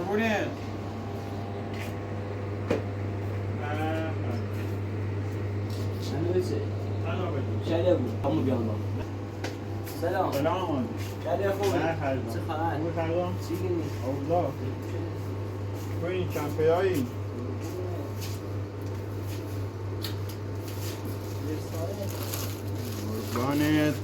Morning. شنویچه شده بود همون بیان با سلام سلام. شده خوبه نه خیلی. چه خبر؟ خوبه خیلی. چی گیری؟ اوضاع. تو این چند پیایی؟ قربانت.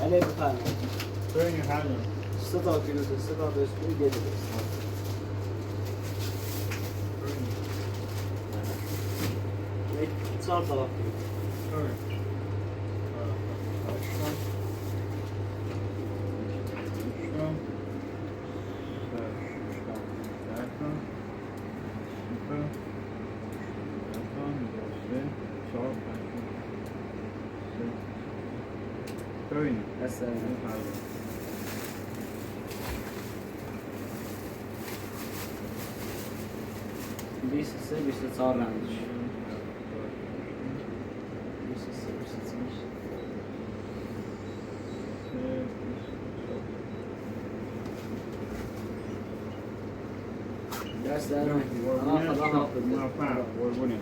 بله بفرمایید تو این خیلی. 3 تا کیلو 3 تا بسکویت گلی یک 4 تا بس 23 24 رنج 23 25 دست در نکنی. خدا حافظ. موفق. قربونت.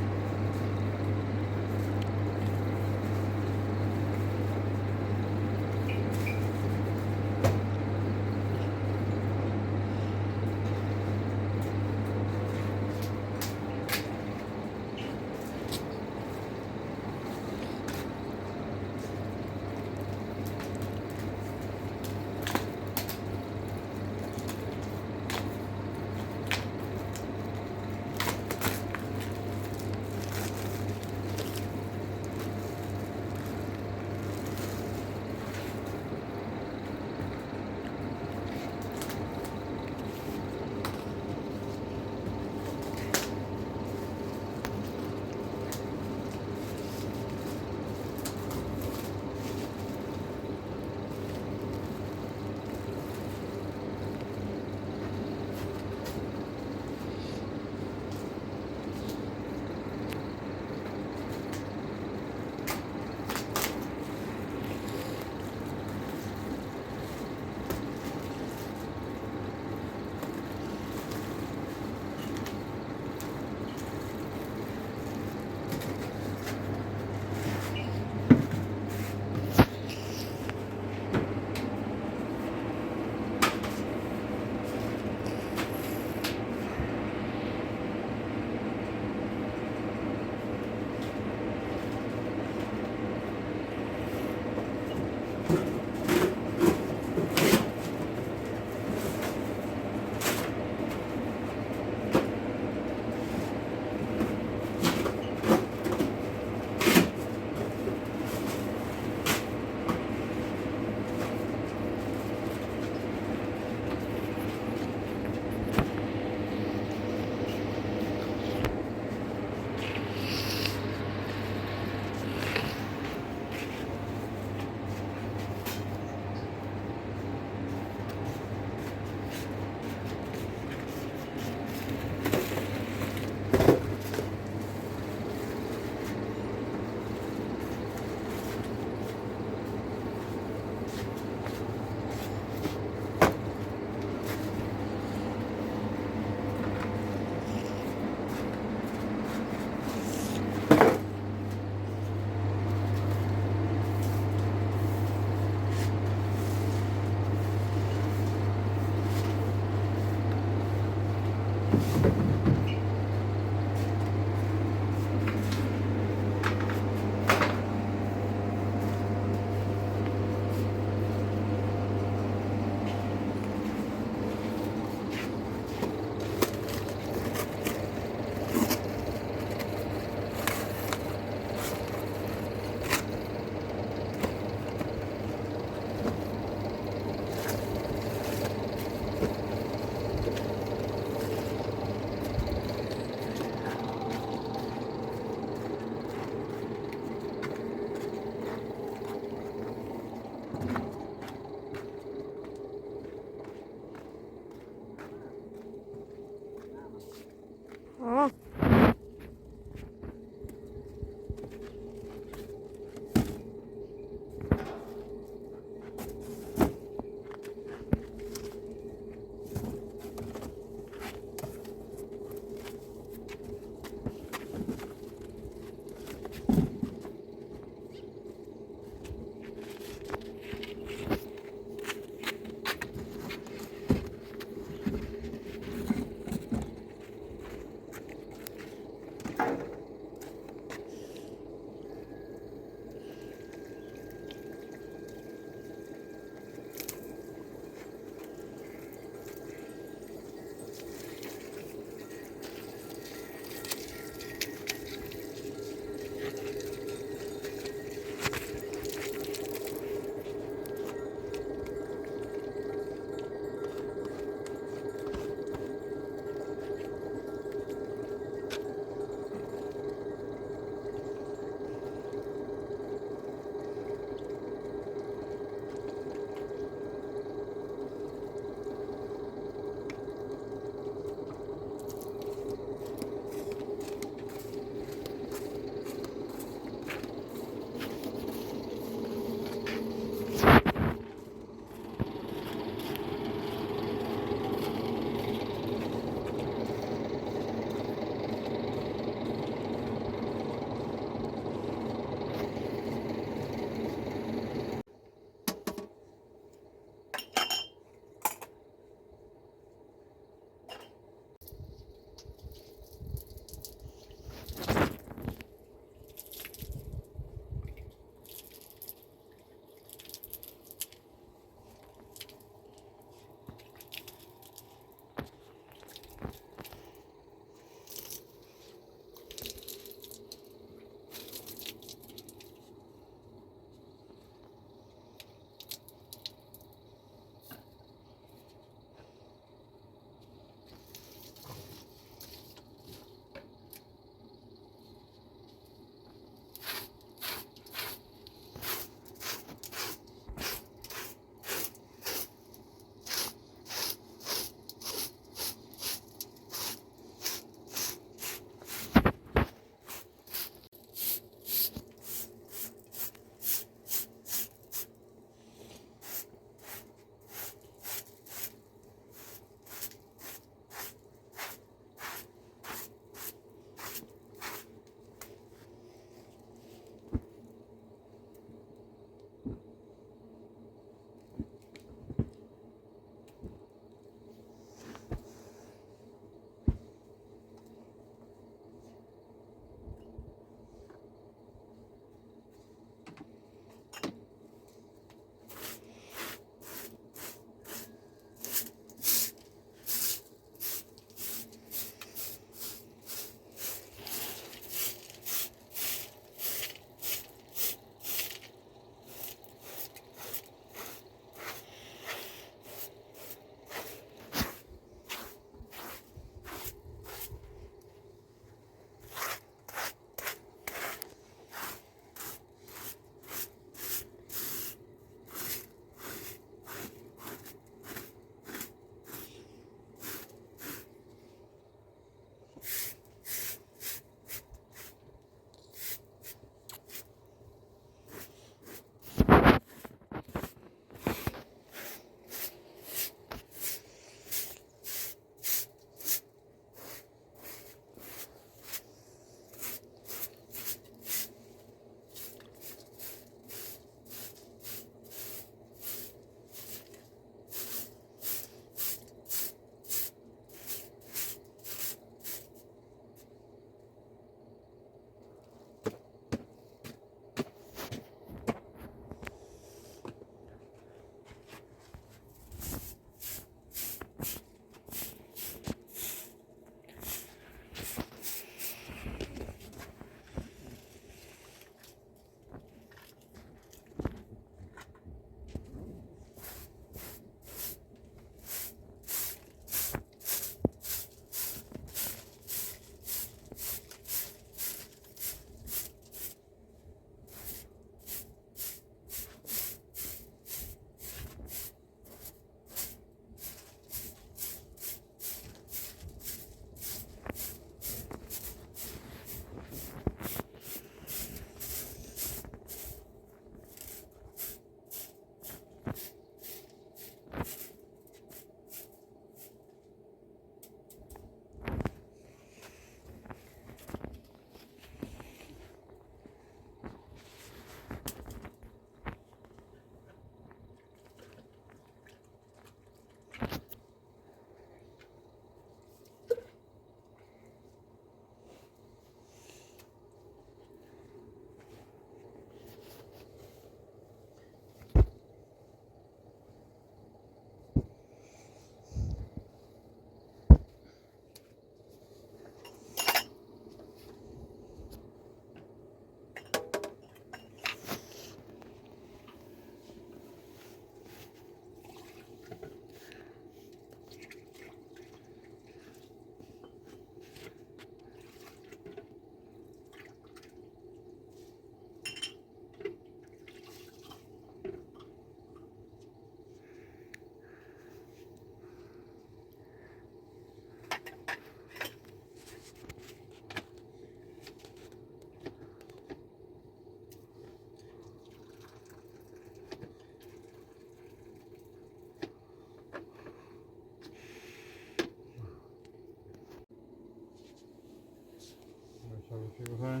چی بخوای؟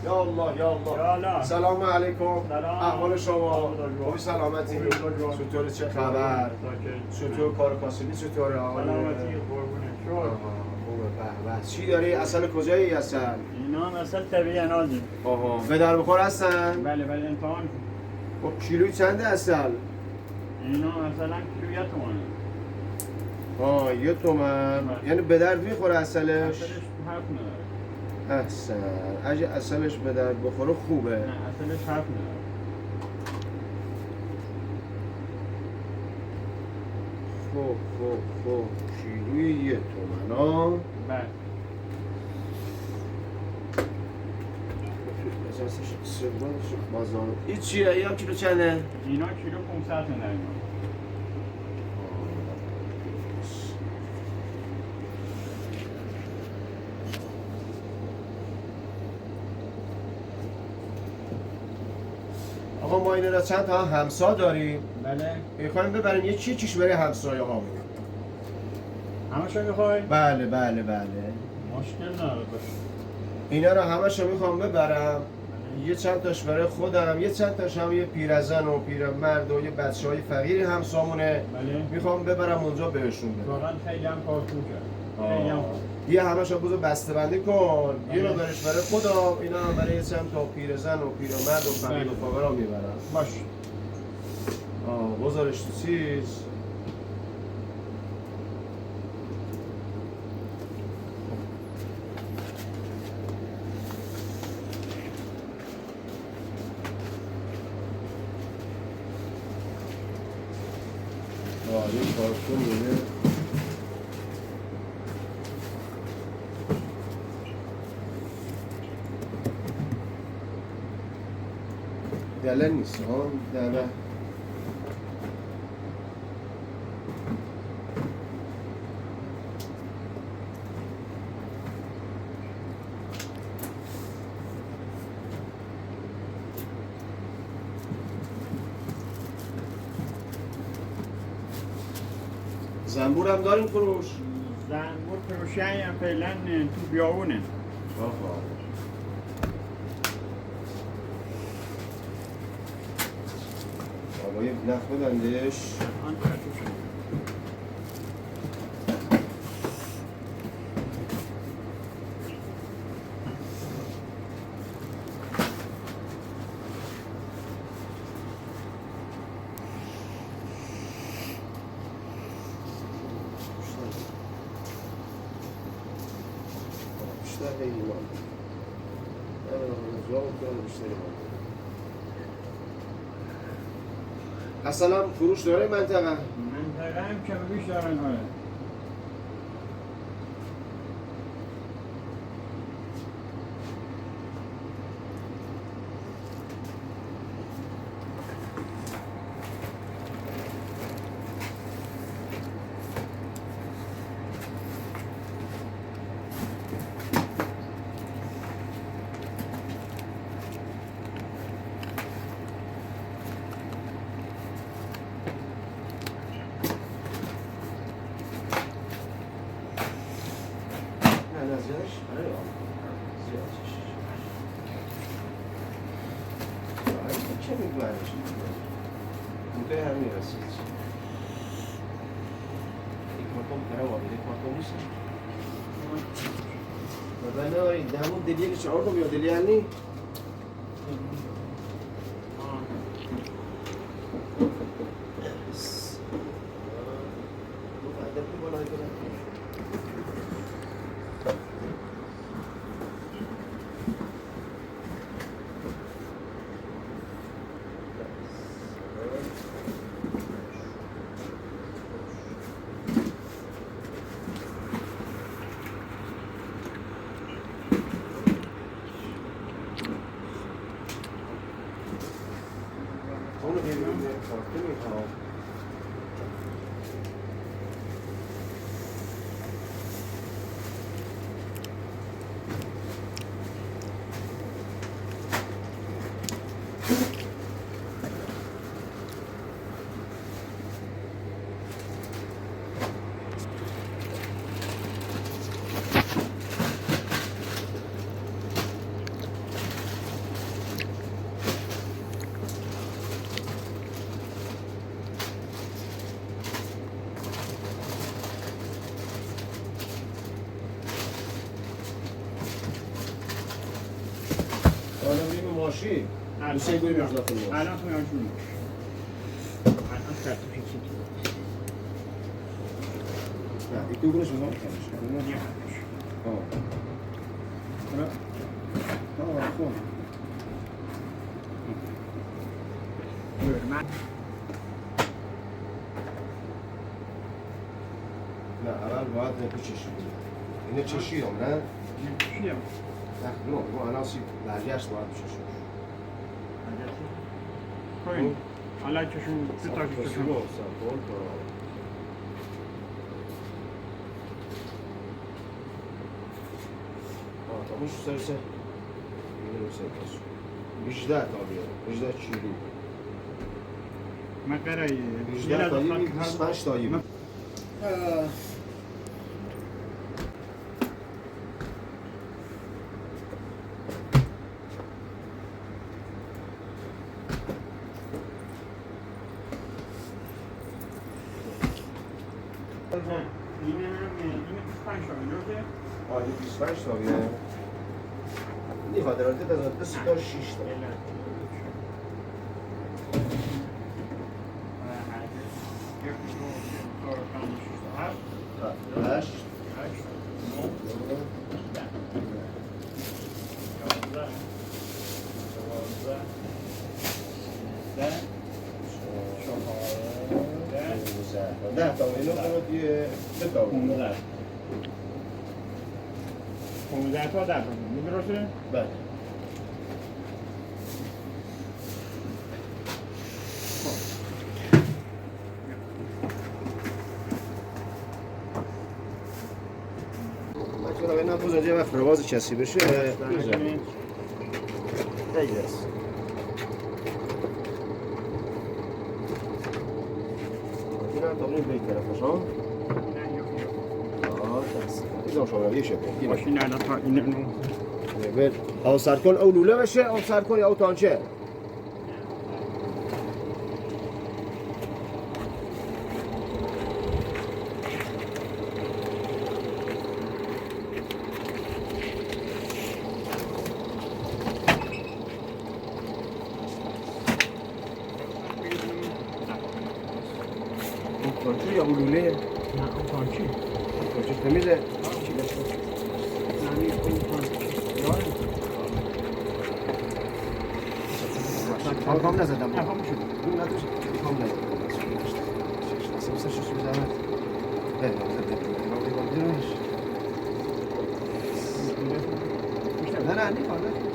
یا الله یا الله. یا الله. سلام علیکم. سلام. احوال شما؟ سلام. خوبی سلامتی؟ خوبی سلام. چطور چه خبر؟ چطور کار کاسبی چطوره؟ سلامتی قربونه شد. خوبه به به. چی داری؟ اصل کجایی اصل؟ اینا مثلا طبیعی انازی. آها. به در بخور هستن؟ بله بله امتحان کن. خب کیلوی چنده اصل؟ اینا مثلا کیلو 1 تومنه. یه تومن. بله. یعنی به درد میخوره اصلش؟ اصلش حرف نداره. احسن. اگه اصلش به درد بخوره خوبه. نه اصلش حرف نداره. خب کیلوی 1 تومن ها؟ بله. بازار این چیه؟ یا کیلو چنده؟ اینا کیلو 500 تومن اینا. آقا ما اینا را چند تا همسا داریم. بله. میخوایم ببریم یه چیش برای همسایه ها. همشو میخوای؟ بله مشکل نداره باشه. اینا رو همشو میخوام ببرم. یه چند تاش برای خودم، یه چند تاش هم یه پیرزن و پیرمرد و یه بچه های فقیری همسامونه. بله. میخوام ببرم اونجا بهشون بدم. واقعا خیلی هم کارتون کرد. خیلی هم خوب. یه همشو بزو بسته بندی کن. یه رو برش برای خودم، اینا هم برای یه چند تا پیرزن و پیرمرد و فقیر و فقرا میبرم. باش. بذارش تو چیز. این کارتون میده. دله نیست دله. زنبور هم داریم فروش؟ زنبور فروشی هم فعلا تو بیابونه. آقا یه نخ بدندش. آن کارتوشه. بیشتر ایمان. بیشتر ایمان. اصلا فروش داره منطقه؟ منطقه هم کم بیش دارن آره. زیادش؟ آره زیادش. چه میگوهرش؟ بوده همین رسید. یک مکان برای وابید، یک مکان نیست؟ و بله آره دهمون دلیل 4 رو بیا دلیل نی؟ ماشی دوسته گوی مرز داخل باش الان تو یادشون الان سرتیفیکیت نه یک دو گروش بزن کنش خوب من نه اول باید نکو چشی اینه چشی هم نه؟ چیم؟ نه رو الان سی برگشت باید چشی کوین حالا چشون تو تاکی چشون تموش سرسه اینه رو سرسه 18 تا بیاره 18 کیلو من قراره 18 تایی 25 تایی اینه 25 تا میده آه 25 تا بیاره این خاطراتی دست دست تا 6 تا هشت ده تا اینو کنید یه سه تا 15 تا در میدرسه؟ بله بچه‌ها اینا بزرگ یه وقت پرواز کسی بشه بزنید خیلی است اینا تمرین به این طرف ها دست اینا شما یه شکل ماشین الان تا این بر او سرکن او لوله بشه او سرکن او تانچه تانچه یا او لوله نه تانچی تانچه تمیزه کام نزدم تمام شد اون نداشت کام نزدم سه شش میزنم نه نه نیفهمه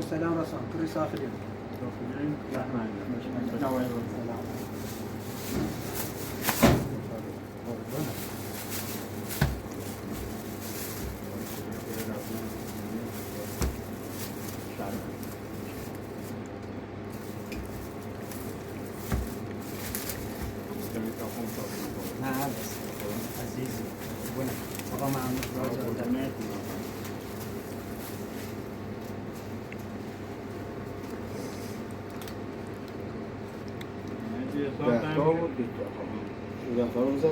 سلام رسام كل سافرين لا بس عزيزي وين والله ما عندك ده تا بود ده تا رو بزن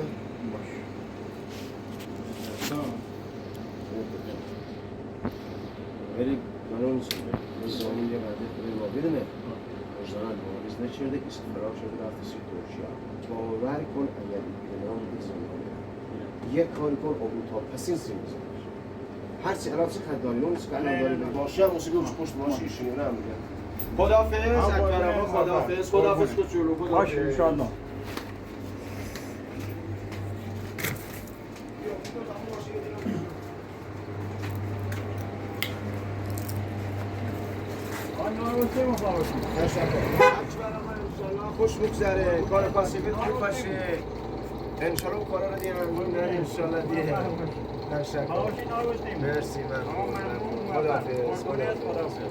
ولی من اون زمانی یه بعده کنه ما بدونه مجدانه نوریز نچرده استفراغ شده رفت سی ترکیه باور کن اگر ایران بزنه یک کاری کن آبو تا پسین سیمیز هرچی الان چه خداریون است که الان داریم باشه موسیقی روش پشت ماشی ایشونی رو هم میگن خداحافظ اکبر آقا خداحافظ خداحافظ کوچولو باش خداحافظ انشالله. انشالله خوش بگذره کار پاسیفیت خوب باشه انشالله اون کارا رو دیگه ممنون نه انشالله دیگه تشکر مرسی ممنون خداحافظ خداحافظ.